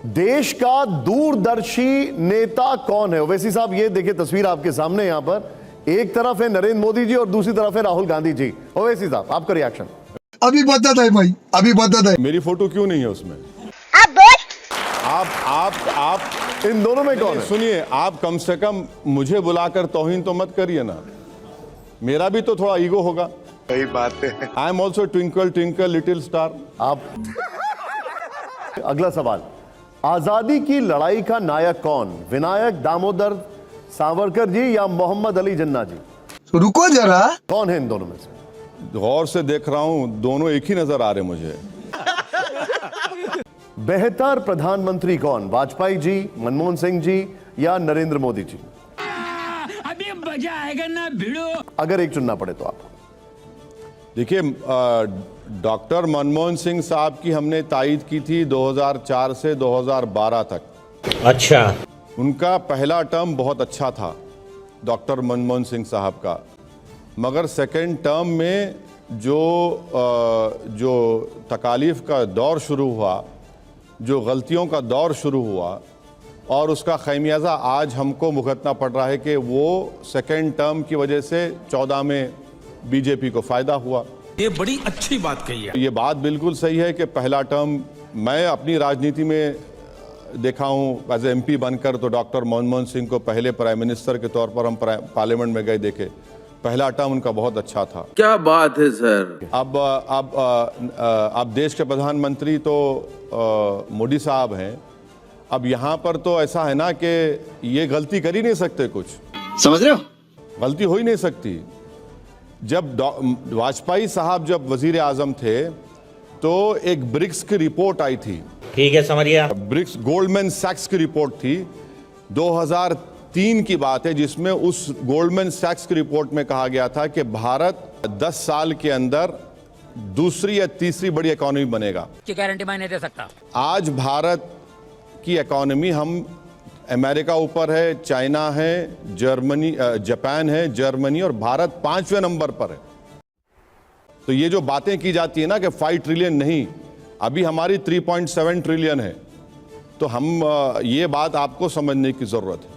देश का दूरदर्शी नेता कौन है? ओवैसी साहब, ये देखिए तस्वीर आपके सामने, यहां पर एक तरफ है नरेंद्र मोदी जी और दूसरी तरफ है राहुल गांधी जी। ओवैसी साहब, आपका रिएक्शन। अभी बता है भाई, अभी बता है। मेरी फोटो क्यों नहीं है उसमें? आप इन दोनों में कौन है? सुनिए, आप कम से कम मुझे बुलाकर तौहीन तो मत करिए ना, मेरा भी तो थोड़ा ईगो होगा। सही बात है। I am also twinkle twinkle little star. आप अगला सवाल, आजादी की लड़ाई का नायक कौन? विनायक दामोदर सावरकर जी या मोहम्मद अली जिन्ना जी? तो रुको जरा, कौन है इन दोनों में से? गौर से देख रहा हूं, दोनों एक ही नजर आ रहे मुझे। बेहतर प्रधानमंत्री कौन? वाजपेयी जी, मनमोहन सिंह जी या नरेंद्र मोदी जी? अभी मजा आएगा ना भिड़ो। अगर एक चुनना पड़े तो आपको। देखिए, डॉक्टर मनमोहन सिंह साहब की हमने तायीद की थी 2004 से 2012 तक। अच्छा, उनका पहला टर्म बहुत अच्छा था डॉक्टर मनमोहन सिंह साहब का, मगर सेकेंड टर्म में जो तकालीफ का दौर शुरू हुआ, जो गलतियों का दौर शुरू हुआ, और उसका खैमियाजा आज हमको भुगतना पड़ रहा है कि वो सेकेंड टर्म की वजह से 14 में बीजेपी को फायदा हुआ। ये बड़ी अच्छी बात कही है। ये बात बिल्कुल सही है कि पहला टर्म मैं अपनी राजनीति में देखा हूँ एज एमपी बनकर, तो डॉक्टर मनमोहन सिंह को पहले प्राइम मिनिस्टर के तौर पर हम पार्लियामेंट में गए देखे, पहला टर्म उनका बहुत अच्छा था। क्या बात है सर। अब देश के प्रधानमंत्री तो मोदी साहब हैं। अब यहाँ पर तो ऐसा है ना कि ये गलती कर ही नहीं सकते, कुछ समझ रहे हो, गलती हो ही नहीं सकती। जब वाजपेयी साहब जब वजीर आजम थे तो एक ब्रिक्स की रिपोर्ट आई थी। ठीक है, समझ गया। ब्रिक्स गोल्डमैन सैक्स की रिपोर्ट थी, 2003 की बात है, जिसमें उस गोल्डमैन सैक्स की रिपोर्ट में कहा गया था कि भारत 10 साल के अंदर दूसरी या तीसरी बड़ी इकोनॉमी बनेगा। की गारंटी मैं नहीं दे सकता। आज भारत की इकोनॉमी, हम अमेरिका ऊपर है, चाइना है, जर्मनी, जापान है, जर्मनी, और भारत 5वें नंबर पर है। तो ये जो बातें की जाती है ना कि 5 ट्रिलियन नहीं, अभी हमारी 3.7 ट्रिलियन है, तो हम ये बात आपको समझने की जरूरत है।